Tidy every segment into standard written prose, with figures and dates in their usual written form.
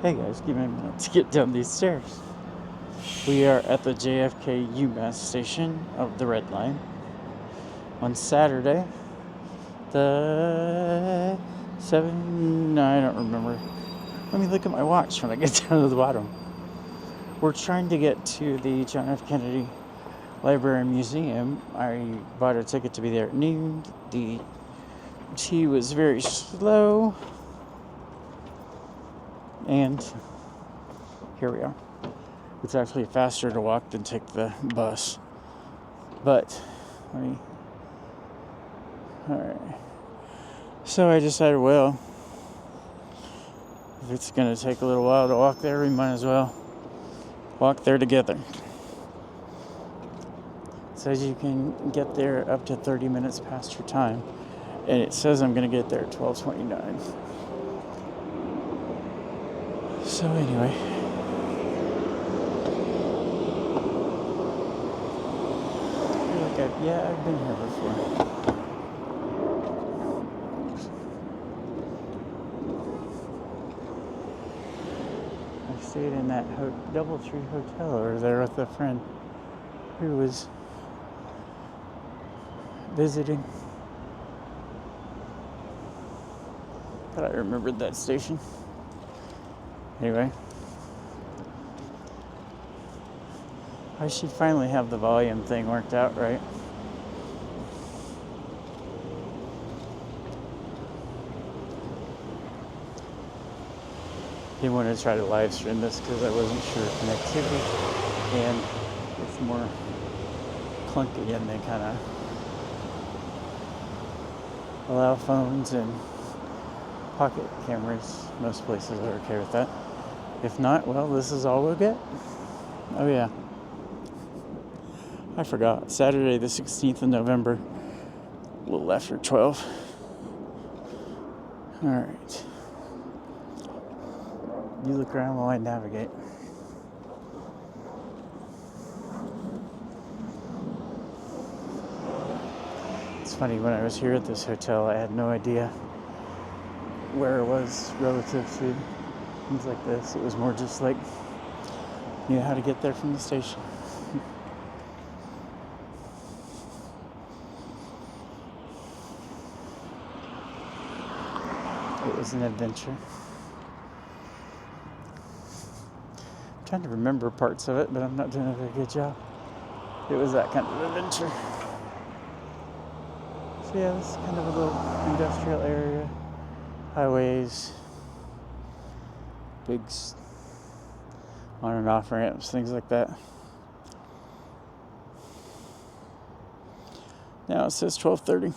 Hey guys, give me a minute to get down these stairs. We are at the JFK UMass Station of the Red Line on Saturday, the 7, I don't remember. Let me look at my watch when I get down to the bottom. We're trying to get to the John F. Kennedy Library and Museum. I bought a ticket to be there at noon. The T was very slow. And here we are. It's actually faster to walk than take the bus. But, alright. So I decided, well, if it's going to take a little while to walk there, we might as well walk there together. It says you can get there up to 30 minutes past your time. And it says I'm going to get there at 12:29. So anyway, I've been here before. I stayed in that Doubletree Hotel over there with a friend who was visiting. But I remembered that station. Anyway, I should finally have the volume thing worked out right. Didn't want to try to live stream this because I wasn't sure of connectivity, and it's more clunky, and they kind of allow phones and pocket cameras. Most places are okay with that. If not, well, this is all we'll get. Oh yeah, I forgot. Saturday the 16th of November, a little after 12. Alright. You look around while I navigate. It's funny, when I was here at this hotel, I had no idea where it was relative to things like this. It was more just like, you know how to get there from the station. It was an adventure. I'm trying to remember parts of it, but I'm not doing a very good job. It was that kind of adventure. So yeah, this is kind of a little industrial area. Highways, big on and off ramps, things like that. Now it says 12:30.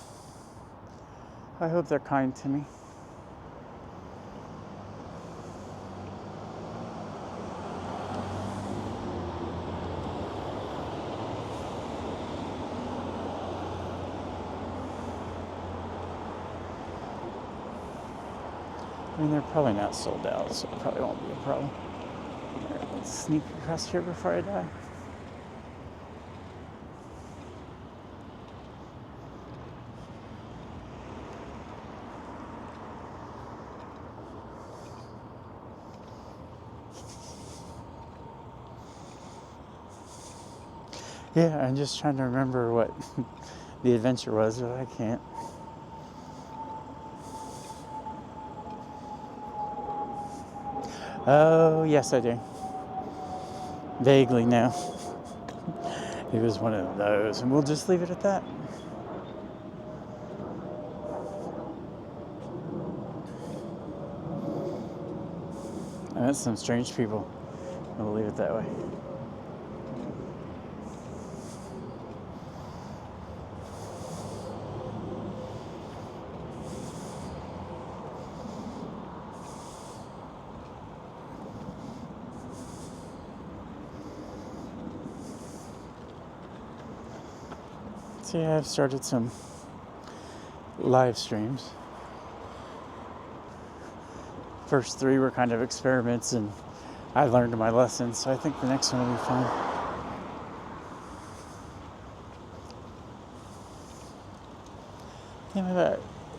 I hope they're kind to me. I mean, they're probably not sold out, so it probably won't be a problem. All right, let's sneak across here before I die. Yeah, I'm just trying to remember what the adventure was, but I can't. Oh, yes, I do. Vaguely now. It was one of those, and we'll just leave it at that. I met some strange people. We'll leave it that way. So yeah, I've started some live streams. First 3 were kind of experiments, and I learned my lessons, so I think the next one will be fun.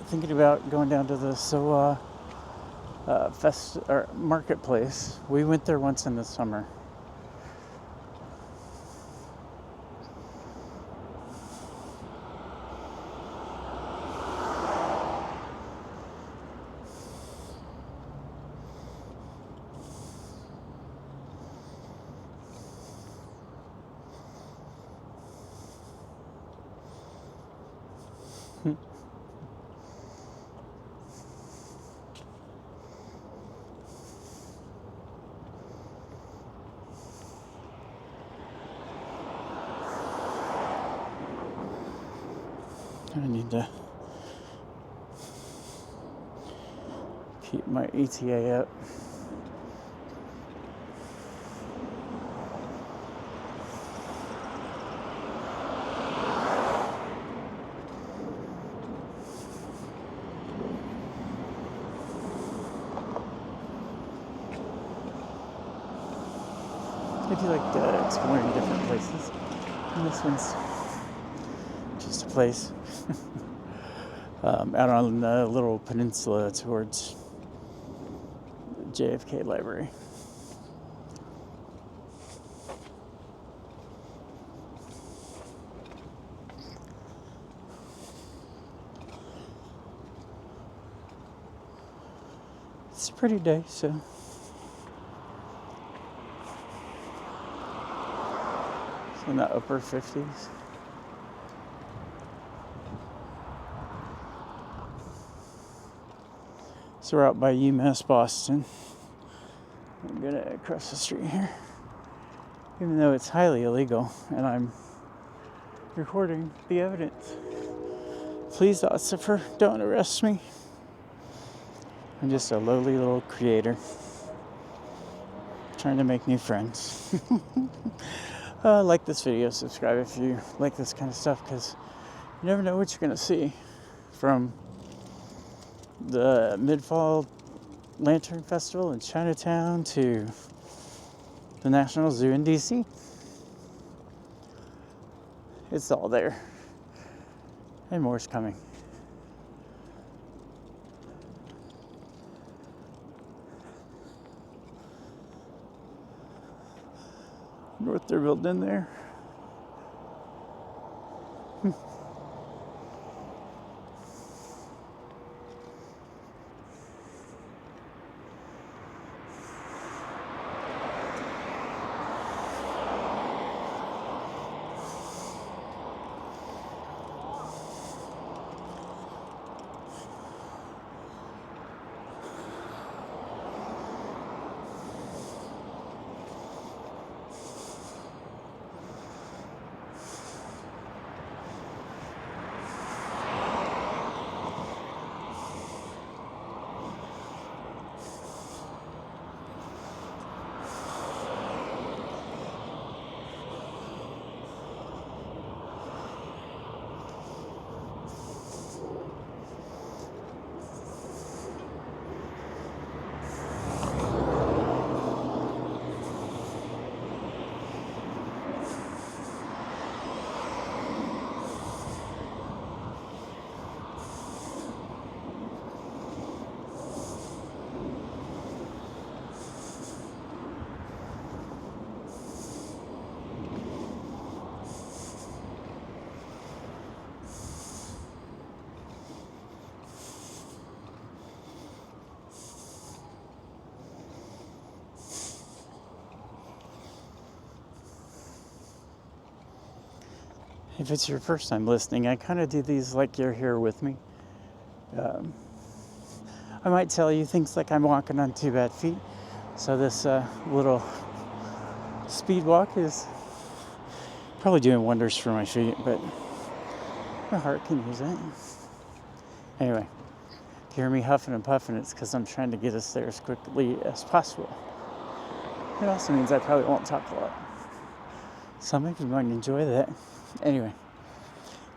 Thinking about going down to the SOA or marketplace. We went there once in the summer. I need to keep my ETA up. I do like exploring different places. And this one's just a place out on the little peninsula towards the JFK Library. It's a pretty day, so it's in the upper 50s. So we're out by UMass Boston. I'm gonna cross the street here, even though it's highly illegal, and I'm recording the evidence. Please, officer, don't arrest me. I'm just a lowly little creator trying to make new friends. Like this video, subscribe if you like this kind of stuff, because you never know what you're gonna see, from the Mid-Fall Lantern Festival in Chinatown to the National Zoo in DC. It's all there. And more's coming. What they're building there. If it's your first time listening, I kind of do these like you're here with me. I might tell you things like I'm walking on 2 bad feet. So this little speed walk is probably doing wonders for my feet, but my heart can use it. Anyway, if you hear me huffing and puffing, it's because I'm trying to get us there as quickly as possible. It also means I probably won't talk a lot. So maybe you might enjoy that. Anyway,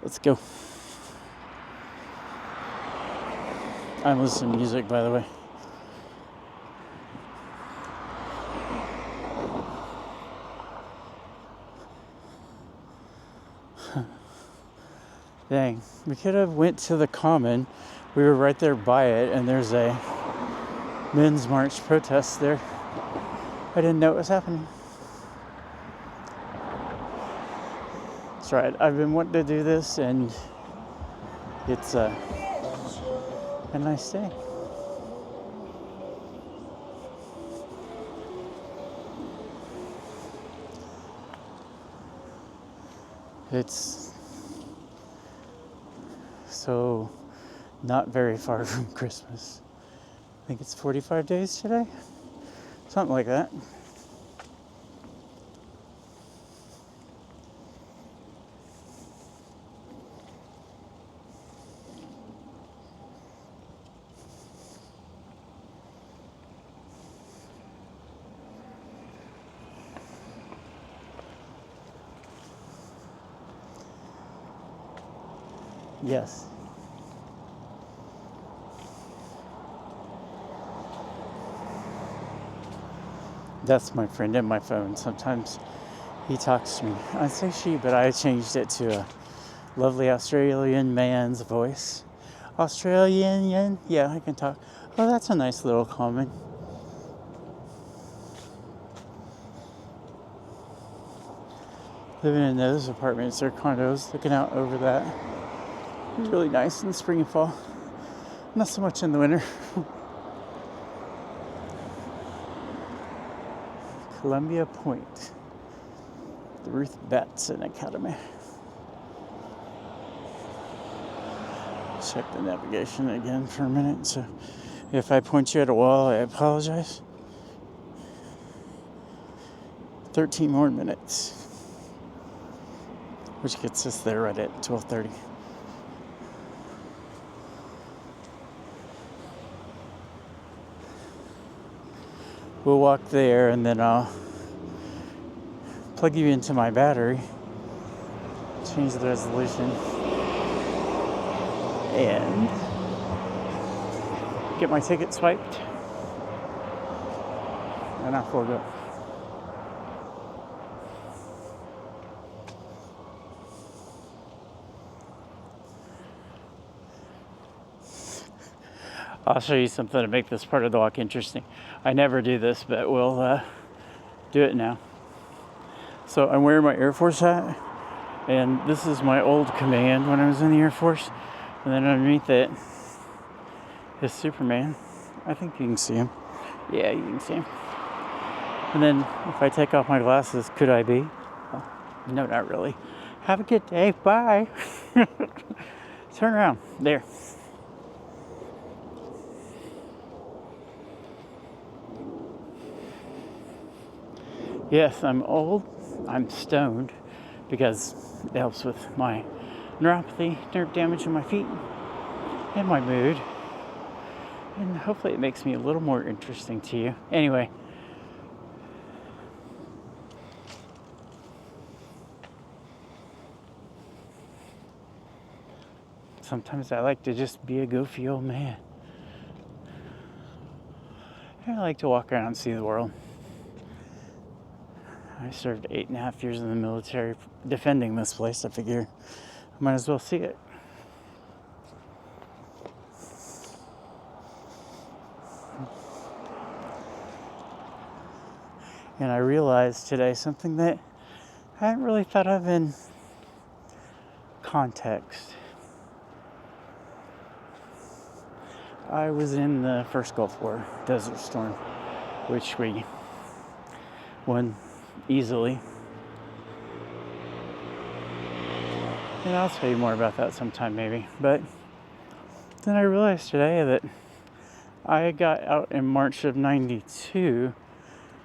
let's go. I'm listening to music, by the way. Dang, we could have went to the Common. We were right there by it, and there's a men's march protest there. I didn't know it was happening. That's right. I've been wanting to do this, and it's a nice day. It's so not very far from Christmas. I think it's 45 days today, something like that. Yes. That's my friend in my phone. Sometimes he talks to me. I say she, but I changed it to a lovely Australian man's voice. Australian, yeah, I can talk. Oh, that's a nice little comment. Living in those apartments or condos, looking out over that. It's really nice in the spring and fall. Not so much in the winter. Columbia Point, the Ruth Batson Academy. Check the navigation again for a minute. So if I point you at a wall, I apologize. 13 more minutes, which gets us there right at 12:30. We'll walk there, and then I'll plug you into my battery, change the resolution, and get my ticket swiped, and off we'll go. I'll show you something to make this part of the walk interesting. I never do this, but we'll do it now. So I'm wearing my Air Force hat, and this is my old command when I was in the Air Force. And then underneath it is Superman. I think you can see him. Yeah, you can see him. And then if I take off my glasses, could I be? Oh, no, not really. Have a good day. Bye. Turn around. There. Yes, I'm old, I'm stoned, because it helps with my neuropathy, nerve damage in my feet, and my mood. And hopefully it makes me a little more interesting to you. Anyway. Sometimes I like to just be a goofy old man. I like to walk around and see the world. I served 8.5 years in the military defending this place. I figure I might as well see it. And I realized today something that I hadn't really thought of in context. I was in the first Gulf War, Desert Storm, which we won easily. And I'll tell you more about that sometime maybe. But then I realized today that I got out in March of 92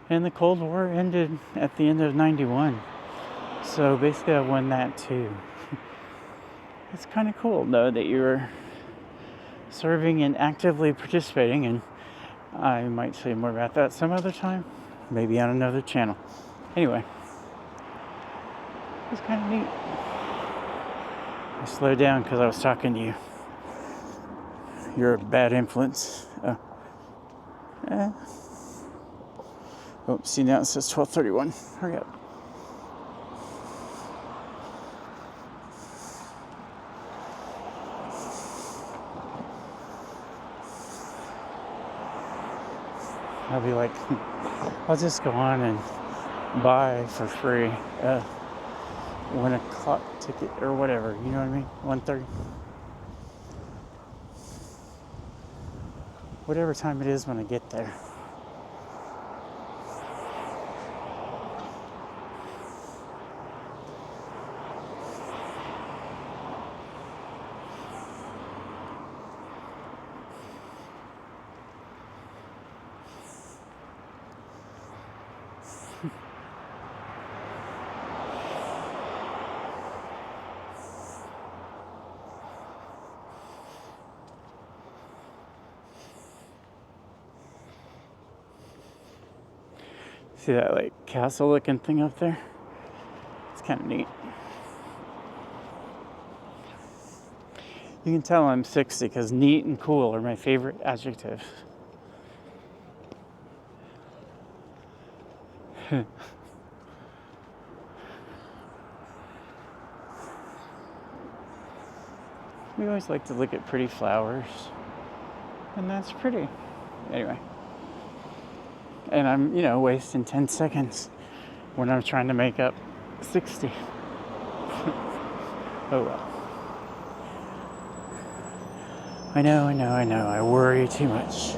and the Cold War ended at the end of 91. So basically I won that too. It's kind of cool though that you're serving and actively participating, and I might tell you more about that some other time, maybe on another channel. Anyway, it's kind of neat. I slowed down because I was talking to you. You're a bad influence. Oh, see now it says 12:31. Hurry up. I'll be like, I'll just go on and buy for free a 1 o'clock ticket or whatever, you know what I mean? 1:30. Whatever time it is when I get there. See that like castle looking thing up there? It's kind of neat. You can tell I'm 60 because neat and cool are my favorite adjectives. We always like to look at pretty flowers, and that's pretty. Anyway. And I'm, wasting 10 seconds when I'm trying to make up 60. Oh well. I know. I worry too much.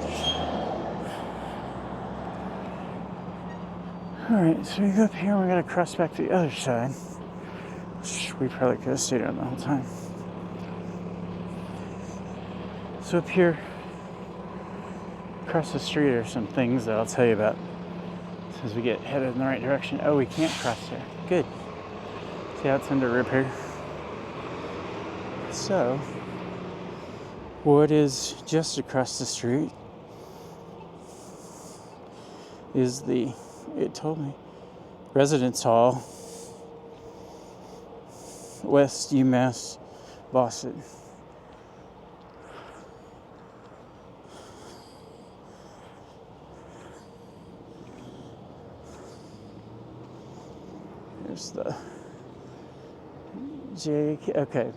Alright, so we go up here and we gotta cross back to the other side. We probably could have stayed on the whole time. So up here, across the street are some things that I'll tell you about as we get headed in the right direction. Oh, we can't cross here. Good. See how it's under repair? So, what is just across the street is it told me, Residence Hall, West UMass Boston. There's the JFK, okay,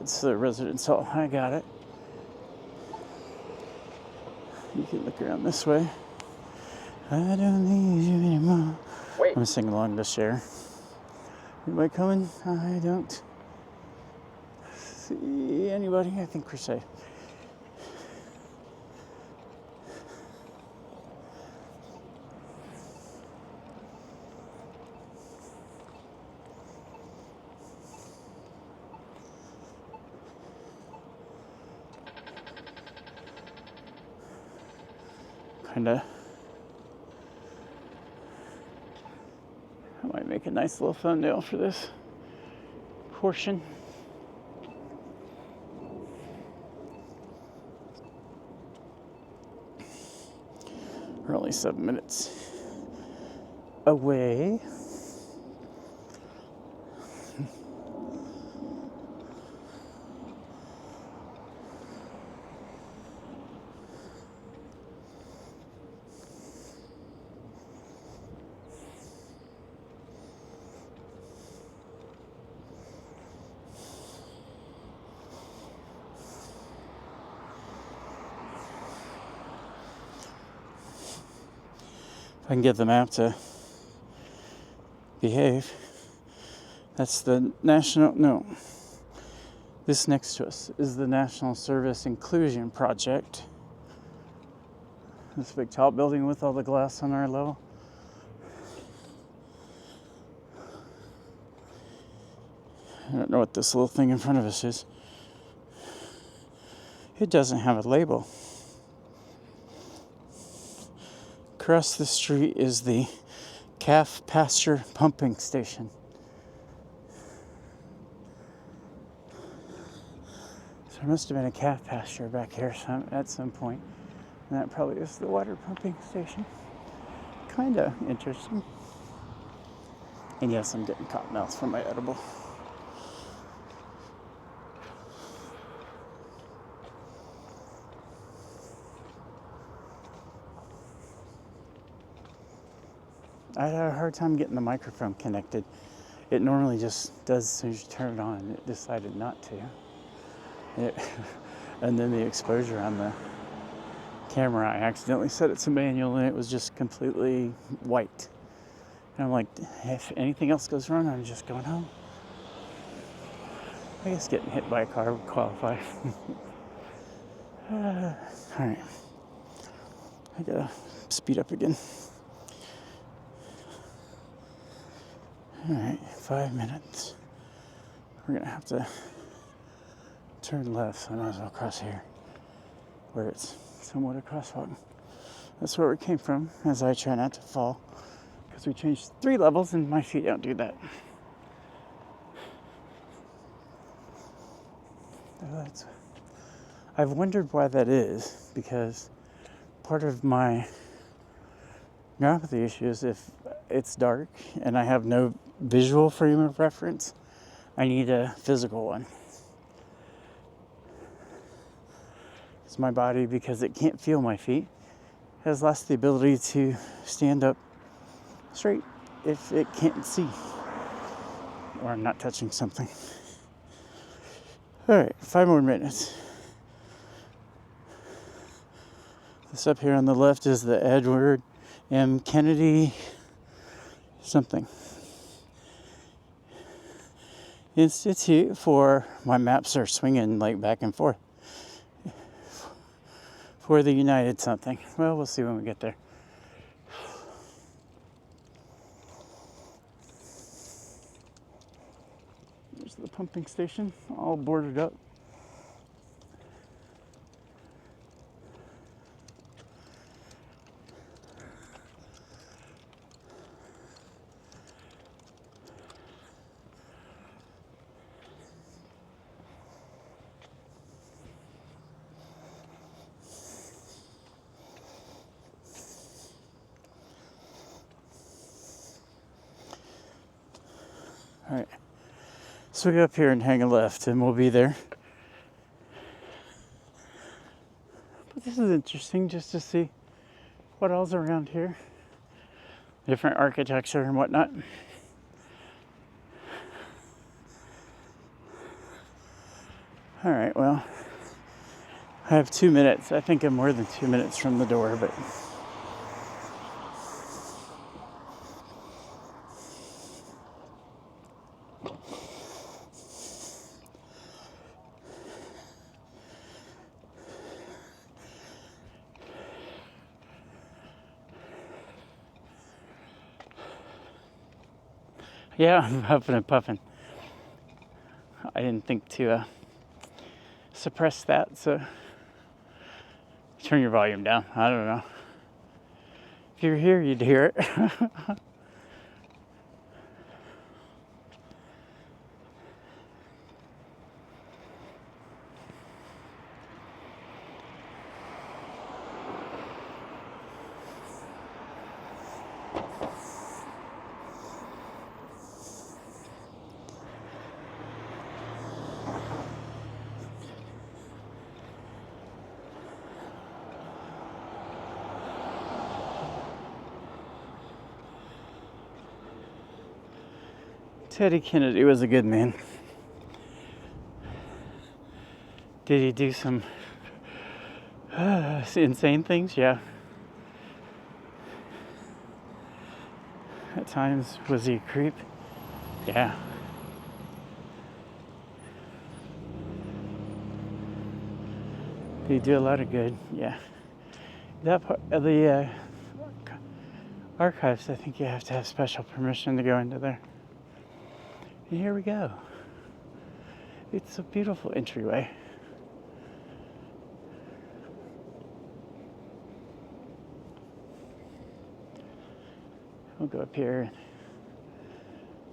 it's the Residence Hall. I got it. You can look around this way. I don't need you anymore. Wait. I'm singing along to Cher. Anybody coming? I don't see anybody. I think we're safe. Kinda. I might make a nice little thumbnail for this portion. We're only 7 minutes away. I can get the map to behave. That's the this next to us is the National Service Inclusion Project. This big tall building with all the glass on our level. I don't know what this little thing in front of us is. It doesn't have a label. Across the street is the calf pasture pumping station. So there must have been a calf pasture back here at some point. And that probably is the water pumping station. Kinda interesting. And yes, I'm getting cottonmouths from my edible. I had a hard time getting the microphone connected. It normally just does as soon as you turn it on, and it decided not to. And then the exposure on the camera, I accidentally set it to manual and it was just completely white. And I'm like, if anything else goes wrong, I'm just going home. I guess getting hit by a car would qualify. Alright. I gotta speed up again. Alright, 5 minutes. We're gonna have to turn left, so I might as well cross here, where it's somewhat a crosswalk. That's where we came from, as I try not to fall, because we changed 3 levels and my feet don't do that. I've wondered why that is, because part of my neuropathy issue is if it's dark and I have no visual frame of reference, I need a physical one. It's my body, because it can't feel my feet, has lost the ability to stand up straight if it can't see or I'm not touching something. Alright, 5 more minutes. This up here on the left is the Edward M. Kennedy something Institute for, my maps are swinging like back and forth, for the United something. Well, we'll see when we get there. There's the pumping station, all boarded up. All right, so we go up here and hang a left and we'll be there. But this is interesting just to see what else around here. Different architecture and whatnot. All right, well, I have 2 minutes. I think I'm more than 2 minutes from the door, but yeah, I'm huffing and puffing. I didn't think to suppress that, so turn your volume down. I don't know. If you're here, you'd hear it. Teddy Kennedy was a good man. Did he do some insane things? Yeah. At times, was he a creep? Yeah. Did he do a lot of good? Yeah. That part of the archives, I think you have to have special permission to go into there. And here we go. It's a beautiful entryway. We'll go up here.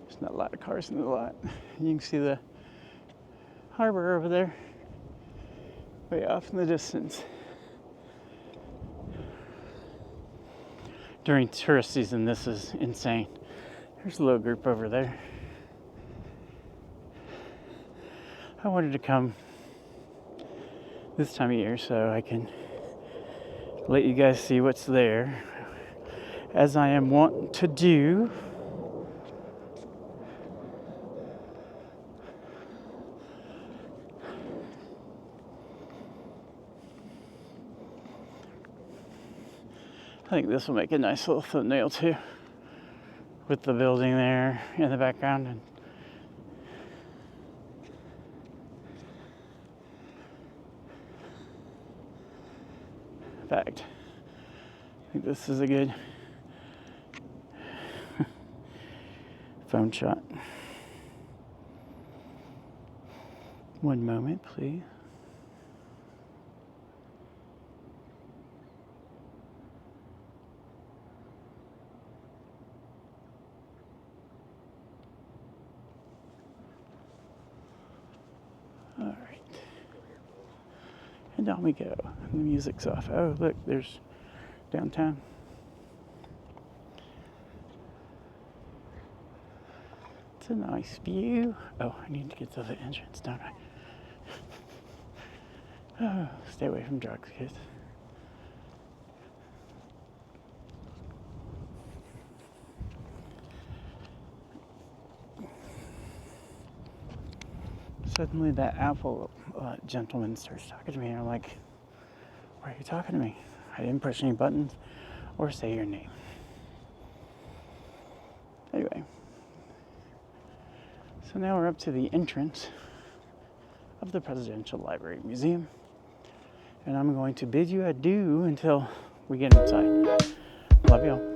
There's not a lot of cars in the lot. You can see the harbor over there, way off in the distance. During tourist season, this is insane. There's a little group over there. I wanted to come this time of year so I can let you guys see what's there, as I am wont to do. I think this will make a nice little thumbnail too, with the building there in the background. And in fact, I think this is a good phone shot. One moment, please. All right. And down we go. The music's off. Oh, look, there's downtown. It's a nice view. Oh, I need to get to the entrance, don't I? Oh, stay away from drugs, kids. Suddenly that Apple gentleman starts talking to me, and I'm like, why are you talking to me? I didn't push any buttons or say your name. Anyway, so now we're up to the entrance of the Presidential Library Museum, and I'm going to bid you adieu until we get inside. Love y'all.